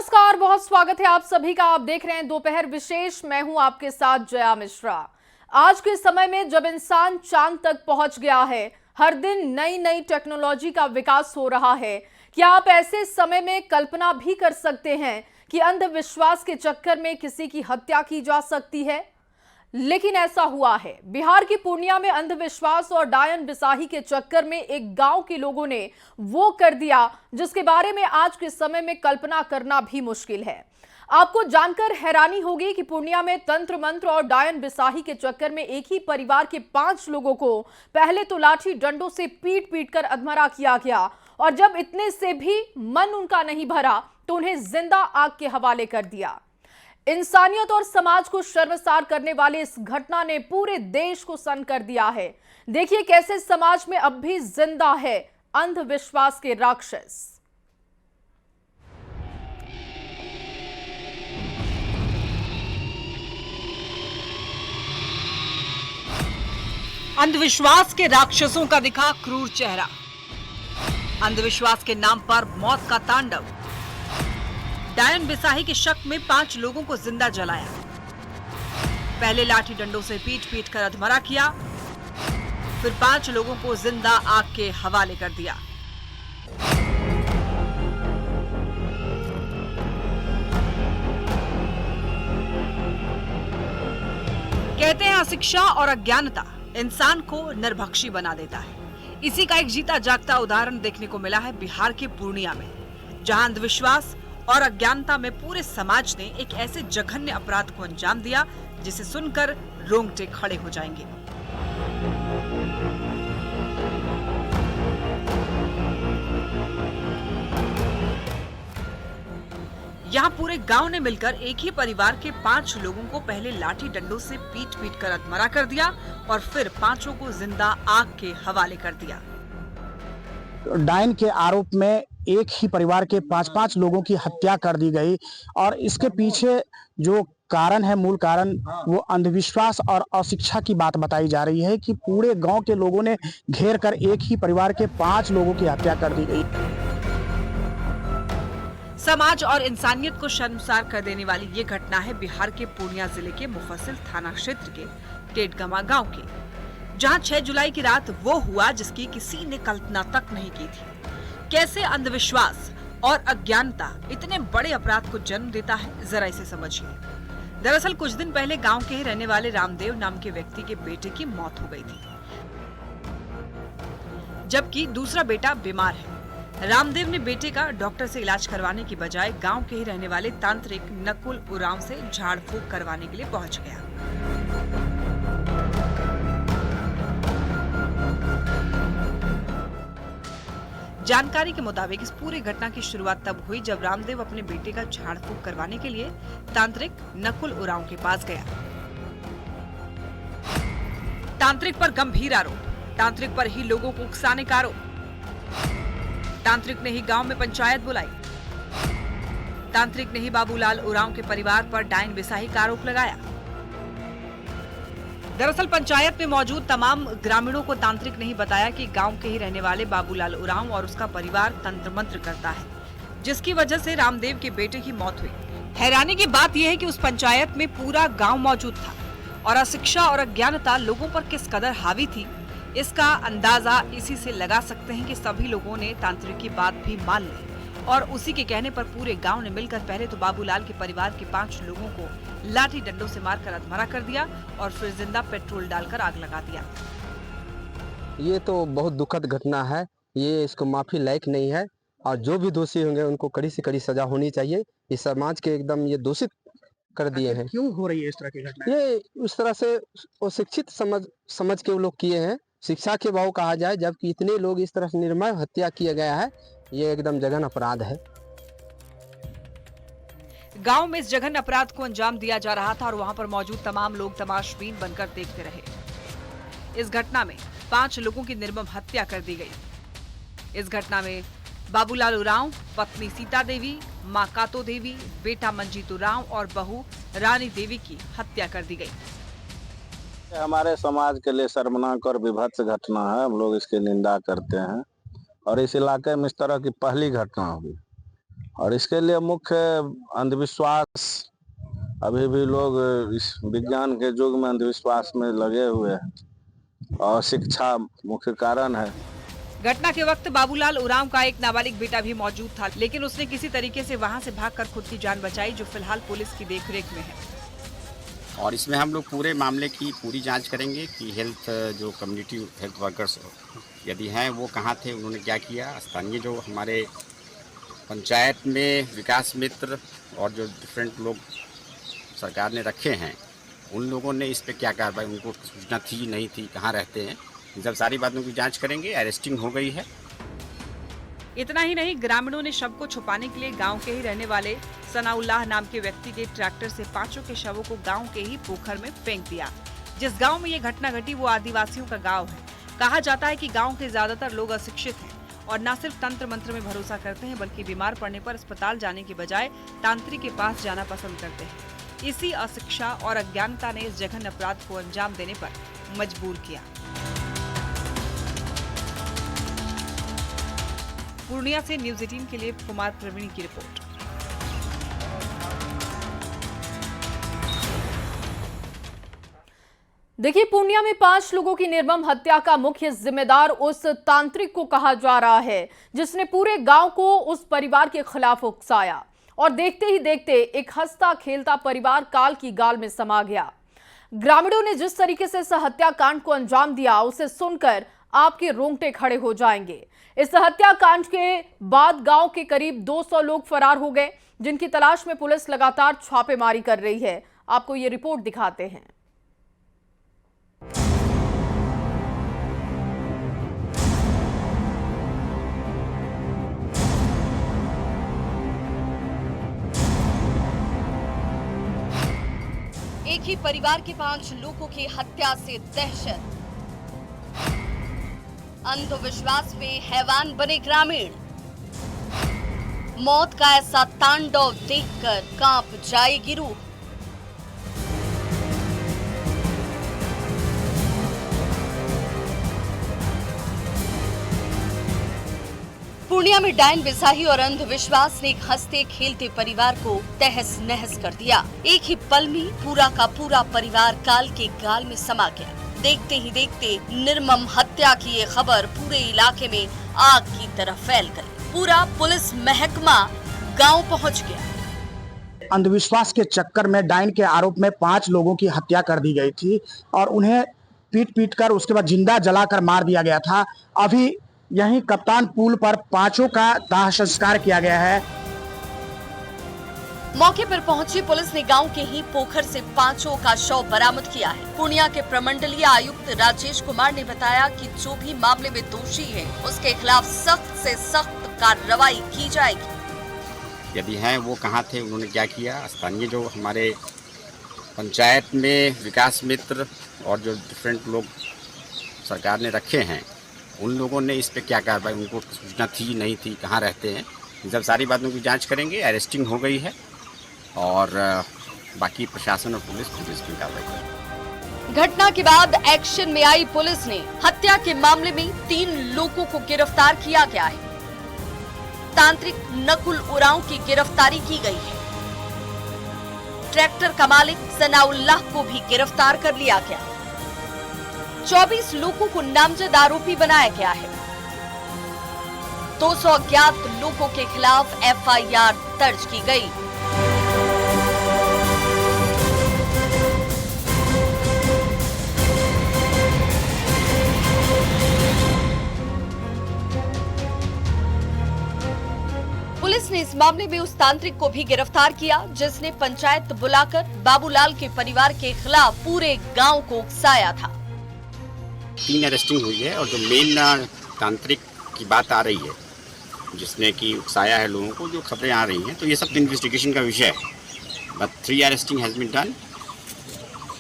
नमस्कार, बहुत स्वागत है आप सभी का। आप देख रहे हैं दोपहर विशेष। मैं हूं आपके साथ जया मिश्रा। आज के समय में जब इंसान चांद तक पहुंच गया है, हर दिन नई नई टेक्नोलॉजी का विकास हो रहा है, क्या आप ऐसे समय में कल्पना भी कर सकते हैं कि अंधविश्वास के चक्कर में किसी की हत्या की जा सकती है? लेकिन ऐसा हुआ है। बिहार की पूर्णिया में अंधविश्वास और डायन बिसाही के चक्कर में एक गांव के लोगों ने वो कर दिया जिसके बारे में आज के समय में कल्पना करना भी मुश्किल है। आपको जानकर हैरानी होगी कि पूर्णिया में तंत्र मंत्र और डायन बिसाही के चक्कर में एक ही परिवार के 5 लोगों को पहले तो लाठी डंडों से पीट पीट कर अधमरा किया गया, और जब इतने से भी मन उनका नहीं भरा तो उन्हें जिंदा आग के हवाले कर दिया। इंसानियत और समाज को शर्मसार करने वाली इस घटना ने पूरे देश को सन्न कर दिया है। देखिए कैसे समाज में अब भी जिंदा है अंधविश्वास के राक्षस। अंधविश्वास के राक्षसों का दिखा क्रूर चेहरा। अंधविश्वास के नाम पर मौत का तांडव। डायन बिसाही के शक में 5 लोगों को जिंदा जलाया। पहले लाठी डंडों से पीट पीट कर अधमरा किया, फिर 5 लोगों को जिंदा आग के हवाले कर दिया। कहते हैं अशिक्षा और अज्ञानता इंसान को निर्भक्षी बना देता है। इसी का एक जीता जागता उदाहरण देखने को मिला है बिहार के पूर्णिया में, जहां अंधविश्वास और अज्ञानता में पूरे समाज ने एक ऐसे जघन्य अपराध को अंजाम दिया जिसे सुनकर रोंगटे खड़े हो जाएंगे। यहाँ पूरे गांव ने मिलकर एक ही परिवार के 5 लोगों को पहले लाठी डंडों से पीट पीट कर अधमरा कर दिया और फिर 5 को जिंदा आग के हवाले कर दिया। डायन के आरोप में एक ही परिवार के 5-5 लोगों की हत्या कर दी गई, और इसके पीछे जो कारण है, मूल कारण, वो अंधविश्वास और अशिक्षा की बात बताई जा रही है कि पूरे गांव के लोगों ने घेर कर एक ही परिवार के 5 लोगों की हत्या कर दी गई। समाज और इंसानियत को शर्मसार कर देने वाली ये घटना है बिहार के पूर्णिया जिले के मुफस्सिल थाना क्षेत्र के टेटगमा गांव की, जहां 6 जुलाई की रात वो हुआ जिसकी किसी ने कल्पना तक नहीं की थी। कैसे अंधविश्वास और अज्ञानता इतने बड़े अपराध को जन्म देता है, जरा इसे समझिए। दरअसल कुछ दिन पहले गांव के ही रहने वाले रामदेव नाम के व्यक्ति के बेटे की मौत हो गई थी, जबकि दूसरा बेटा बीमार है। रामदेव ने बेटे का डॉक्टर से इलाज करवाने की बजाय गांव के ही रहने वाले तांत्रिक नकुल उरांव से झाड़ फूंक करवाने के लिए पहुंच गया। जानकारी के मुताबिक इस पूरी घटना की शुरुआत तब हुई जब रामदेव अपने बेटे का झाड़ फूंक करवाने के लिए तांत्रिक नकुल उरांव के पास गया। तांत्रिक पर गंभीर आरोप, तांत्रिक पर ही लोगों को उकसाने का आरोप। तांत्रिक ने ही गांव में पंचायत बुलाई। तांत्रिक ने ही बाबूलाल उरांव के परिवार पर डायन बिसाही का आरोप लगाया। दरअसल पंचायत में मौजूद तमाम ग्रामीणों को तांत्रिक ने ही बताया कि गांव के ही रहने वाले बाबूलाल उरांव और उसका परिवार तंत्र मंत्र करता है, जिसकी वजह से रामदेव के बेटे की मौत हुई। हैरानी की बात यह है कि उस पंचायत में पूरा गांव मौजूद था, और अशिक्षा और अज्ञानता लोगों पर किस कदर हावी थी, इसका अंदाजा इसी से लगा सकते हैं कि सभी लोगों ने तांत्रिक की बात भी मान ली, और उसी के कहने पर पूरे गांव ने मिलकर पहले तो बाबूलाल के परिवार के 5 लोगों को लाठी डंडों से मारकर अधमरा कर दिया और फिर जिंदा पेट्रोल डालकर आग लगा दिया। ये तो बहुत दुखद घटना है, ये इसको माफी लायक नहीं है, और जो भी दोषी होंगे उनको कड़ी से कड़ी सजा होनी चाहिए। इस समाज के एकदम ये दूषित कर दिए हैं। क्यों हो रही है इस तरह की घटना? ये इस तरह से अशिक्षित समझ के वो लोग किए हैं, शिक्षा के अभाव कहा जाए, जबकि इतने लोग इस तरह से निर्मम हत्या किया गया है, ये एकदम जघन्य अपराध है। गांव में इस जघन्य अपराध को अंजाम दिया जा रहा था और वहां पर मौजूद तमाम लोग तमाशबीन बनकर देखते रहे। इस घटना में 5 लोगों की निर्मम हत्या कर दी गई। इस घटना में बाबूलाल उरांव, पत्नी सीता देवी, मां कातो देवी, बेटा मंजीत उरांव और बहू रानी देवी की हत्या कर दी गई। हमारे समाज के लिए शर्मनाक और विभत्स घटना है, हम लोग इसकी निंदा करते हैं, और इस इलाके में इस तरह की पहली घटना हुई। और इसके लिए मुख्य अंधविश्वास, अभी भी लोग इस विज्ञान के युग में अंधविश्वास में लगे हुए हैं और शिक्षा मुख्य कारण है। घटना के वक्त बाबूलाल उरांव का एक नाबालिग बेटा भी मौजूद था, लेकिन उसने किसी तरीके से वहां से भागकर खुद की जान बचाई, जो फिलहाल पुलिस की देखरेख में है। और इसमें हम लोग पूरे मामले की पूरी जांच करेंगे कि जो कम्युनिटी हेल्थ वर्कर्स यदि हैं वो कहाँ थे, उन्होंने क्या किया। स्थानीय जो हमारे पंचायत में विकास मित्र और जो डिफरेंट लोग सरकार ने रखे हैं, उन लोगों ने इस पे क्या कार्रवाई, उनको सूचना थी नहीं थी, कहाँ रहते हैं, जब सारी बातों की जांच करेंगे। अरेस्टिंग हो गई है। इतना ही नहीं, ग्रामीणों ने शव को छुपाने के लिए गांव के ही रहने वाले सनाउल्लाह नाम के व्यक्ति के ट्रैक्टर से 5 के शवों को गांव के ही पोखर में फेंक दिया। जिस गांव में ये घटना घटी वो आदिवासियों का गांव है। कहा जाता है कि गांव के ज्यादातर लोग अशिक्षित हैं और न सिर्फ तंत्र मंत्र में भरोसा करते हैं, बल्कि बीमार पड़ने पर अस्पताल जाने के बजाय तांत्रिक के पास जाना पसंद करते हैं। इसी अशिक्षा और अज्ञानता ने इस जघन्य अपराध को अंजाम देने पर मजबूर किया। पूर्णिया से न्यूज 18 के लिए कुमार प्रवीण की रिपोर्ट। देखिए, पूर्णिया में 5 लोगों की निर्मम हत्या का मुख्य जिम्मेदार उस तांत्रिक को कहा जा रहा है, जिसने पूरे गांव को उस परिवार के खिलाफ उकसाया और देखते ही देखते एक हंसता खेलता परिवार काल की गाल में समा गया। ग्रामीणों ने जिस तरीके से इस हत्याकांड को अंजाम दिया, उसे सुनकर आपके रोंगटे खड़े हो जाएंगे। इस हत्याकांड के बाद गांव के करीब 200 लोग फरार हो गए, जिनकी तलाश में पुलिस लगातार छापेमारी कर रही है। आपको ये रिपोर्ट दिखाते हैं। एक ही परिवार के 5 लोगों की हत्या से दहशत, अंधविश्वास में हैवान बने ग्रामीण। मौत का ऐसा तांडव देखकर कांप जाएगी रूह। पूर्णिया में डायन बिसाही और अंधविश्वास ने एक हंसते खेलते परिवार को तहस नहस कर दिया। एक ही पल में पूरा का पूरा परिवार काल के गाल में समा गया। देखते ही देखते निर्मम हत्या की ये खबर पूरे इलाके में आग की तरह फैल गई। पूरा पुलिस महकमा गांव पहुंच गया। अंधविश्वास के चक्कर में डायन के आरोप में 5 लोगों की हत्या कर दी गई थी और उन्हें पीट कर उसके बाद जिंदा जलाकर मार दिया गया था। अभी यहीं कप्तान पुल पर 5 का दाह संस्कार किया गया है। मौके पर पहुंची पुलिस ने गांव के ही पोखर से 5 का शव बरामद किया है। पूर्णिया के प्रमंडलीय आयुक्त राजेश कुमार ने बताया कि जो भी मामले में दोषी है, उसके खिलाफ सख्त से सख्त कार्रवाई की जाएगी। यदि हैं वो कहाँ थे, उन्होंने क्या किया। स्थानीय जो हमारे पंचायत में विकास मित्र और जो डिफरेंट लोग सरकार ने रखे हैं, उन लोगों ने इस पे क्या कार्रवाई, उनको सूचना थी नहीं थी, कहाँ रहते हैं, जब सारी बातों की जांच करेंगे। अरेस्टिंग हो गई है और बाकी प्रशासन और पुलिस की कार्रवाई करेगी। घटना के बाद एक्शन में आई पुलिस ने हत्या के मामले में 3 लोगों को गिरफ्तार किया गया है। तांत्रिक नकुल उरांव की गिरफ्तारी की गई है। ट्रैक्टर का मालिक सनाउल्लाह को भी गिरफ्तार कर लिया गया। 24 लोगों को नामजद आरोपी बनाया गया है। 200 अज्ञात लोगों के खिलाफ FIR दर्ज की गई। पुलिस ने इस मामले में उस तांत्रिक को भी गिरफ्तार किया, जिसने पंचायत बुलाकर बाबूलाल के परिवार के खिलाफ पूरे गांव को उकसाया था। 3 अरेस्टिंग हुई है और जो मेन तांत्रिक की बात आ रही है, जिसने कि उकसाया है लोगों को, जो खबरें आ रही हैं, तो ये सब इन्वेस्टिगेशन का विषय है। But 3 arresting has been done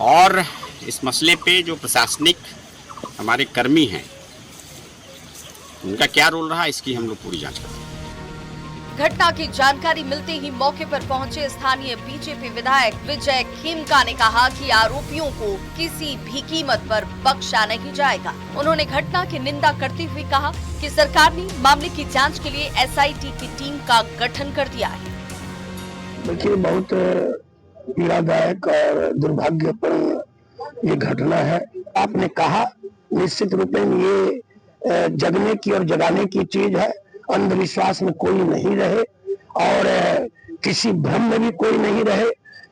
और इस मसले पे जो प्रशासनिक हमारे कर्मी हैं, उनका क्या रोल रहा, इसकी हम लोग पूरी जांच करते हैं। घटना की जानकारी मिलते ही मौके पर पहुंचे स्थानीय बीजेपी विधायक विजय खेमका ने कहा कि आरोपियों को किसी भी कीमत पर बख्शा नहीं जाएगा। उन्होंने घटना की निंदा करते हुए कहा कि सरकार ने मामले की जांच के लिए एसआईटी की टीम का गठन कर दिया है। देखिए, बहुत पीड़ादायक और दुर्भाग्यपूर्ण ये घटना है। आपने कहा निश्चित रूप में ये जगने की और जगाने की चीज है। अंधविश्वास में कोई नहीं रहे और किसी भ्रम में भी कोई नहीं रहे।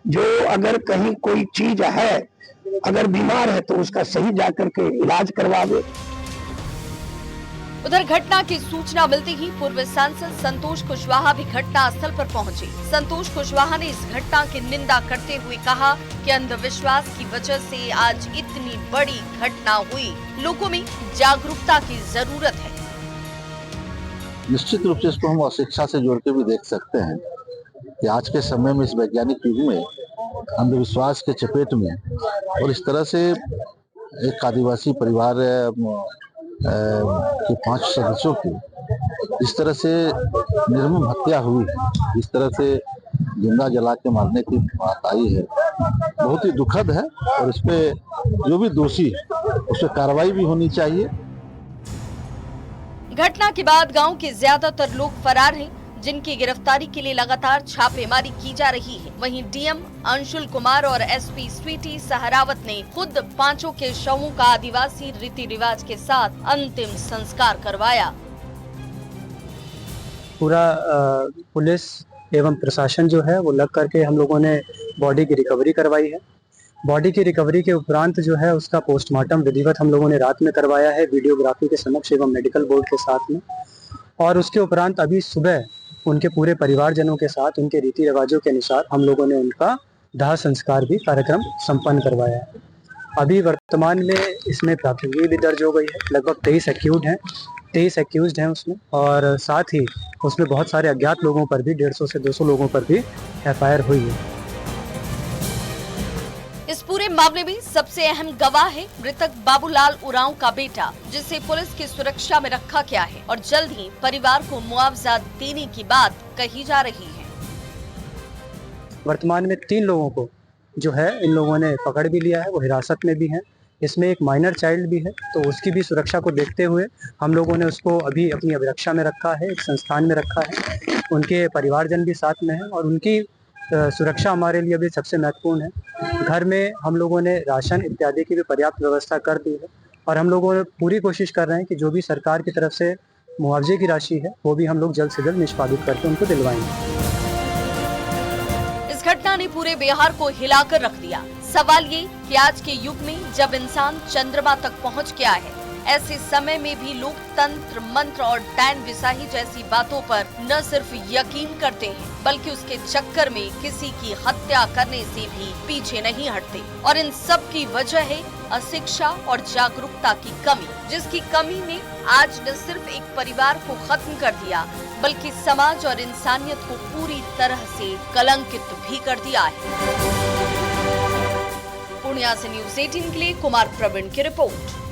जो अगर कहीं कोई चीज है, अगर बीमार है तो उसका सही जाकर के इलाज करवावे। उधर घटना की सूचना मिलते ही पूर्व सांसद संतोष कुशवाहा भी घटना स्थल पर पहुंचे। संतोष कुशवाहा ने इस घटना की निंदा करते हुए कहा कि अंधविश्वास की वजह से आज इतनी बड़ी घटना हुई। लोगों में जागरूकता की जरूरत है। निश्चित रूप से इसको हम अशिक्षा से जोड़ के भी देख सकते हैं कि आज के समय में इस वैज्ञानिक युग में अंधविश्वास के चपेट में और इस तरह से एक आदिवासी परिवार के 5 सदस्यों की इस तरह से निर्मम हत्या हुई, इस तरह से जिंदा जला के मारने की बात आई है, बहुत ही दुखद है। और इस पे जो भी दोषी उस पर कार्रवाई भी होनी चाहिए। घटना के बाद गांव के ज्यादातर लोग फरार हैं, जिनकी गिरफ्तारी के लिए लगातार छापेमारी की जा रही है। वहीं डीएम अंशुल कुमार और एसपी स्वीटी सहरावत ने खुद 5 के शवों का आदिवासी रीति रिवाज के साथ अंतिम संस्कार करवाया। पूरा पुलिस एवं प्रशासन जो है वो लग करके हम लोगों ने बॉडी की रिकवरी करवाई है। बॉडी की रिकवरी के उपरांत जो है उसका पोस्टमार्टम विधिवत हम लोगों ने रात में करवाया है, वीडियोग्राफी के समक्ष एवं मेडिकल बोर्ड के साथ में। और उसके उपरांत अभी सुबह उनके पूरे परिवारजनों के साथ उनके रीति रिवाजों के अनुसार हम लोगों ने उनका दाह संस्कार भी कार्यक्रम संपन्न करवाया है। अभी वर्तमान में इसमें प्राथमिकी भी दर्ज हो गई है। लगभग 23 एक्यूज्ड हैं उसमें, और साथ ही उसमें बहुत सारे अज्ञात लोगों पर भी 150 से 200 लोगों पर भी एफआईआर हुई है। इस पूरे मामले में सबसे अहम गवाह है मृतक बाबूलाल उरांव का बेटा, जिसे पुलिस की सुरक्षा में रखा गया है और जल्द ही परिवार को मुआवजा देने की बात कही जा रही है। वर्तमान में 3 लोगों को जो है इन लोगों ने पकड़ भी लिया है, वो हिरासत में भी हैं। इसमें एक माइनर चाइल्ड भी है, तो उसकी भी सुरक्षा को देखते हुए हम लोगों ने उसको अभी अपनी अभिरक्षा में रखा है, एक संस्थान में रखा है। उनके परिवारजन भी साथ में हैं और उनकी सुरक्षा हमारे लिए भी सबसे महत्वपूर्ण है। घर में हम लोगों ने राशन इत्यादि की भी पर्याप्त व्यवस्था कर दी है और हम लोगों पूरी कोशिश कर रहे हैं कि जो भी सरकार की तरफ से मुआवजे की राशि है वो भी हम लोग जल्द से जल्द निष्पादित करके उनको दिलवाएंगे। इस घटना ने पूरे बिहार को हिलाकर रख दिया। सवाल ये कि आज के युग में जब इंसान चंद्रमा तक पहुंच गया है, ऐसे समय में भी लोग तंत्र मंत्र और डैन विसाही जैसी बातों पर न सिर्फ यकीन करते हैं, बल्कि उसके चक्कर में किसी की हत्या करने से भी पीछे नहीं हटते। और इन सब की वजह है अशिक्षा और जागरूकता की कमी, जिसकी कमी ने आज न सिर्फ एक परिवार को खत्म कर दिया, बल्कि समाज और इंसानियत को पूरी तरह से कलंकित भी कर दिया है। पूर्णिया से न्यूज़ 18 के लिए कुमार प्रवीण की रिपोर्ट।